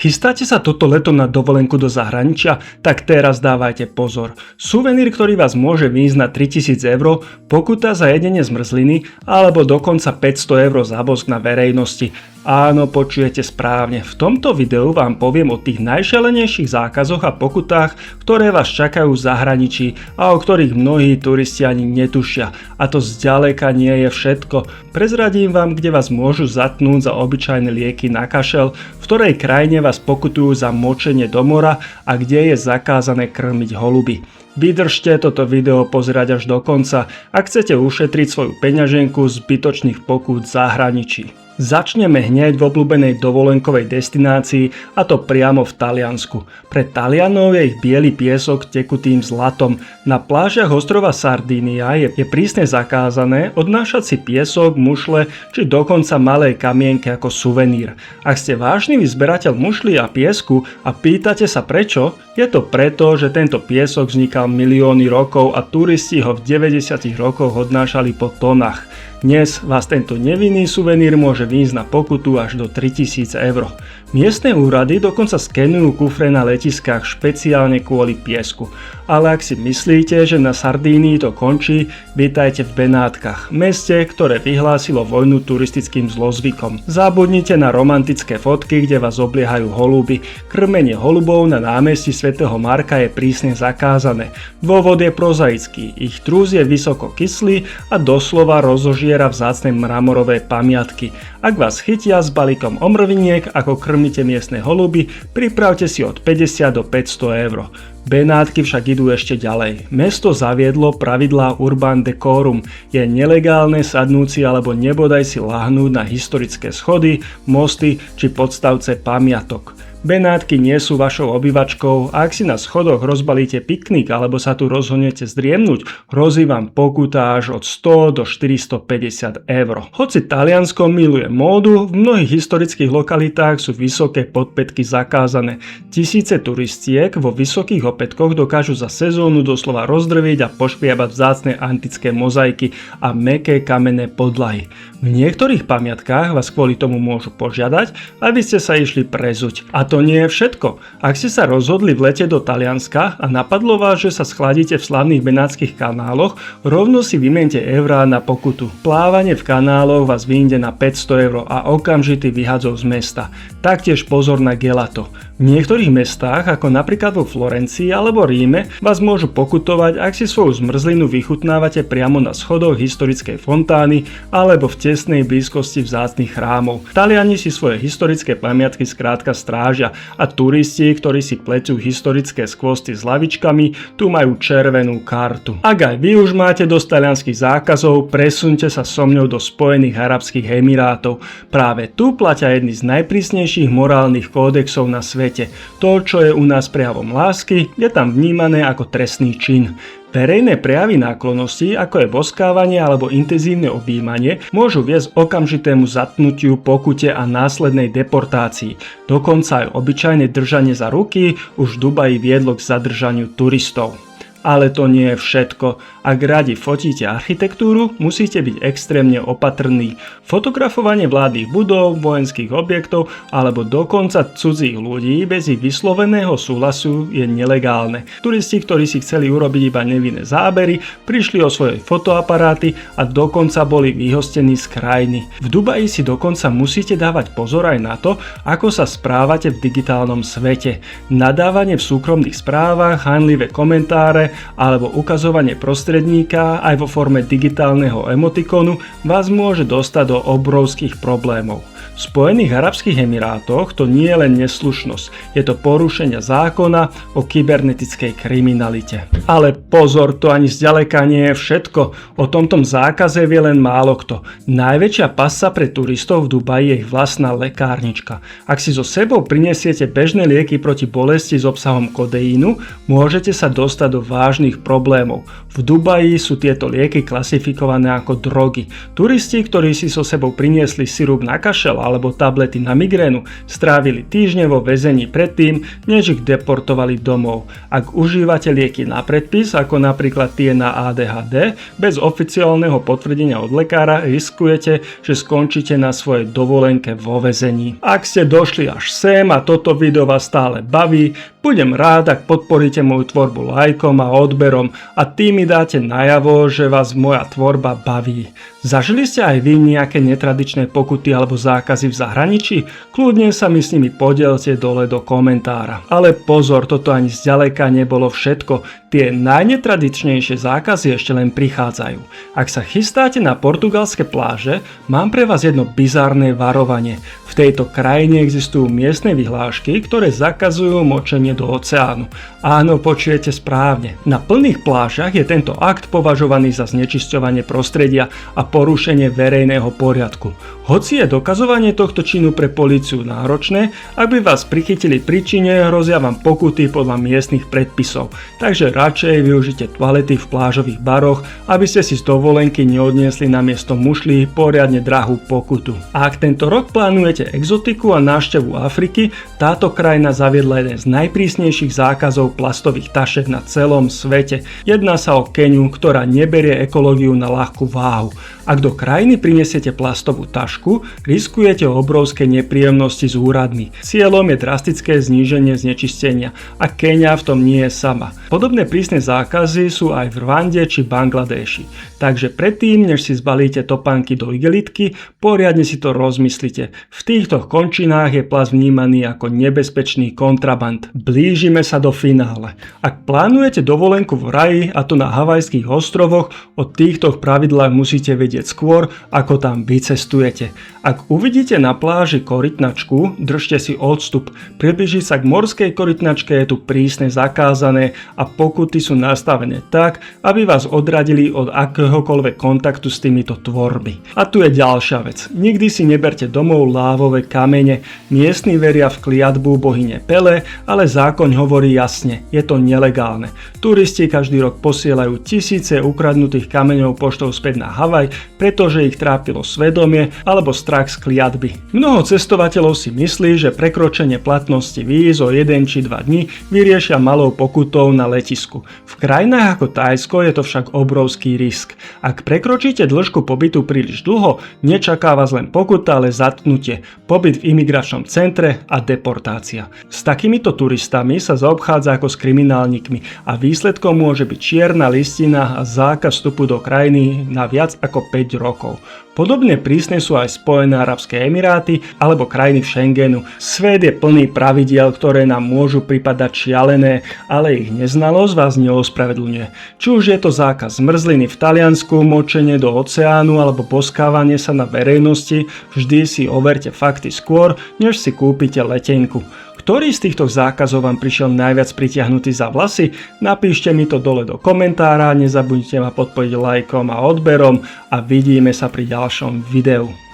Chystáte sa toto leto na dovolenku do zahraničia? Tak teraz dávajte pozor. Suvenír, ktorý vás môže výjsť na 3000 eur, pokuta za jedenie zmrzliny alebo dokonca 500 eur zábosk na verejnosti. Áno, počujete správne. V tomto videu vám poviem o tých najšialenejších zákazoch a pokutách, ktoré vás čakajú v zahraničí a o ktorých mnohí turisti ani netušia. A to zďaleka nie je všetko. Prezradím vám, kde vás môžu zatknúť za obyčajné lieky na kašel, v ktorej krajine vás pokutujú za močenie do mora a kde je zakázané krmiť holuby. Vydržte toto video pozerať až do konca, ak chcete ušetriť svoju peňaženku z zbytočných pokút v zahraničí. Začneme hneď v obľúbenej dovolenkovej destinácii, a to priamo v Taliansku. Pre Talianov je ich biely piesok tekutým zlatom. Na plážiach ostrova Sardínia je prísne zakázané odnášať si piesok, mušle či dokonca malé kamienky ako suvenír. Ak ste vášnivý zberateľ mušlí a piesku a pýtate sa prečo, je to preto, že tento piesok vznikal milióny rokov a turisti ho v 90 rokoch odnášali po tonách. Dnes vás tento nevinný suvenír môže výjsť na pokutu až do 3000 eur. Miestne úrady dokonca skenujú kufre na letiskách špeciálne kvôli piesku. Ale ak si myslíte, že na Sardínii to končí, vítajte v Benátkach, meste, ktoré vyhlásilo vojnu turistickým zlozvykom. Zabudnite na romantické fotky, kde vás obliehajú holuby. Krmenie holubov na námestí svätého Marka je prísne zakázané. Dôvod je prozaický, ich trús je vysoko kyslý a doslova rozožiera vzácne mramorové pamiatky. Ak vás chytia s balíkom omrviniek, ako krmíte miestne holuby, pripravte si od 50 do 500 eur. Benátky však idú ešte ďalej. Mesto zaviedlo pravidlá urban decorum. Je nelegálne sadnúť si alebo nebodaj si lahnúť na historické schody, mosty či podstavce pamiatok. Benátky nie sú vašou obývačkou a ak si na schodoch rozbalíte piknik alebo sa tu rozhodnete zdriemnúť, hrozí vám pokuta až od 100 do 450 eur. Hoci Taliansko miluje módu, v mnohých historických lokalitách sú vysoké podpätky zakázané. Tisíce turistiek vo vysokých opätkoch dokážu za sezónu doslova rozdrviť a poškriabať vzácne antické mozaiky a mäkké kamenné podlahy. V niektorých pamiatkách vás kvôli tomu môžu požiadať, aby ste sa išli prezuť. A to nie je všetko. Ak ste sa rozhodli v lete do Talianska a napadlo vás, že sa schladíte v slavných benátskych kanáloch, rovno si vymente eurá na pokutu. Plávanie v kanáloch vás vyjde na 500 eur a okamžitý vyhadzov z mesta. Taktiež pozor na gelato. V niektorých mestách, ako napríklad vo Florencii alebo Ríme, vás môžu pokutovať, ak si svoju zmrzlinu vychutnávate priamo na schodoch historickej fontány alebo v tesnej blízkosti vzácnych chrámov. Taliani si svoje historické pamiatky skrátka strážia a turisti, ktorí si plecú historické skvosty s lavičkami, tu majú červenú kartu. Ak aj vy už máte dosť talianskych zákazov, presunte sa so mňou do Spojených arabských emirátov. Práve tu platia jedny z najprísnejších morálnych kódexov na svete. To, čo je u nás prejavom lásky, je tam vnímané ako trestný čin. Verejné prejavy náklonnosti, ako je boskávanie alebo intenzívne objímanie, môžu viesť okamžitému zatknutiu, pokute a následnej deportácii. Dokonca aj obyčajné držanie za ruky už v Dubaji viedlo k zadržaniu turistov. Ale to nie je všetko. Ak radi fotíte architektúru, musíte byť extrémne opatrní. Fotografovanie vládnych budov, vojenských objektov alebo dokonca cudzích ľudí bez ich vysloveného súhlasu je nelegálne. Turisti, ktorí si chceli urobiť iba nevinné zábery, prišli o svoje fotoaparáty a dokonca boli vyhostení z krajiny. V Dubaji si dokonca musíte dávať pozor aj na to, ako sa správate v digitálnom svete. Nadávanie v súkromných správach, hanlivé komentáre alebo ukazovanie prostredníka aj vo forme digitálneho emotikonu vás môže dostať do obrovských problémov. V Spojených arabských emirátoch to nie je len neslušnosť, je to porušenie zákona o kybernetickej kriminalite. Ale pozor, to ani zďaleka nie je všetko. O tomto zákaze vie len málo kto. Najväčšia pasca pre turistov v Dubaji je ich vlastná lekárnička. Ak si so sebou prinesiete bežné lieky proti bolesti s obsahom kodeínu, môžete sa dostať do vážnych problémov. V Dubaji sú tieto lieky klasifikované ako drogy. Turisti, ktorí si so sebou priniesli sirup na kašel alebo tablety na migrénu, strávili týždne vo väzení predtým, než ich deportovali domov. Ak užívate lieky na predpis, ako napríklad tie na ADHD, bez oficiálneho potvrdenia od lekára riskujete, že skončíte na svojej dovolenke vo väzení. Ak ste došli až sem a toto video vás stále baví, budem rád, ak podporíte moju tvorbu lajkom a odberom a tým mi dáte najavo, že vás moja tvorba baví. Zažili ste aj vy nejaké netradičné pokuty alebo zákazy v zahraničí? Kľudne sa mi s nimi podielte dole do komentára. Ale pozor, toto ani zďaleka nebolo všetko. Tie najnetradičnejšie zákazy ešte len prichádzajú. Ak sa chystáte na portugalské pláže, mám pre vás jedno bizarné varovanie. V tejto krajine existujú miestne vyhlášky, ktoré zakazujú močenie do oceánu. Áno, počujete správne. Na plných plážach je tento akt považovaný za znečisťovanie prostredia a porušenie verejného poriadku. Hoci je dokazovanie tohto činu pre políciu náročné, ak by vás prichytili pri čine, hrozia vám pokuty podľa miestnych predpisov. Takže radšej využite toalety v plážových baroch, aby ste si z dovolenky neodniesli namiesto mušlí poriadne drahú pokutu. A ak tento rok plánujete exotiku a návštevu Afriky, táto krajina zaviedla jeden z najprísnejších zákazov plastových tašek na celom svete. Jedná sa o Keniu, ktorá neberie ekológiu na ľahkú váhu. Ak do krajiny prinesiete plastovú tašku, riskujete obrovské nepríjemnosti s úradmi. Cieľom je drastické zníženie znečistenia a Keňa v tom nie je sama. Podobné prísne zákazy sú aj v Rwande či Bangladeši. Takže predtým, než si zbalíte topánky do igelitky, poriadne si to rozmyslite. V týchto končinách je plast vnímaný ako nebezpečný kontraband. Blížime sa do finále. Ak plánujete dovolenku v raji, a to na Havajských ostrovoch, o týchto pravidlách musíte vedieť skôr, ako tam vycestujete. Ak uvidíte na pláži korytnačku, držte si odstup. Približiť sa k morskej korytnačke je tu prísne zakázané a pokuty sú nastavené tak, aby vás odradili od akéhokoľvek kontaktu s týmito tvormi. A tu je ďalšia vec. Nikdy si neberte domov lávové kamene. Miestni veria v kliatbu bohyne Pele, ale zákon hovorí jasne, je to nelegálne. Turisti každý rok posielajú tisíce ukradnutých kameňov poštou späť na Havaj, pretože ich trápilo svedomie alebo strach z kliatby. Mnoho cestovateľov si myslí, že prekročenie platnosti víz o 1 či 2 dní vyriešia malou pokutou na letisku. V krajinách ako Thajsko je to však obrovský risk. Ak prekročíte dĺžku pobytu príliš dlho, nečaká vás len pokuta, ale zatknutie, pobyt v imigračnom centre a deportácia. S takýmito turistami sa zaobchádza ako s kriminálnikmi a výsledkom môže byť čierna listina a zákaz vstupu do krajiny na viac ako 5 rokov. Podobne prísne sú aj Spojené arabské emiráty alebo krajiny v Schengenu. Svet je plný pravidiel, ktoré nám môžu pripadať šialené, ale ich neznalosť vás neospravedlňuje. Či už je to zákaz zmrzliny v Taliansku, močenie do oceánu alebo boskávanie sa na verejnosti, vždy si overte fakty skôr, než si kúpite letenku. Ktorý z týchto zákazov vám prišiel najviac pritiahnutý za vlasy? Napíšte mi to dole do komentára, nezabudnite ma podporiť lajkom a odberom a vidíme sa pri ďalšom videu.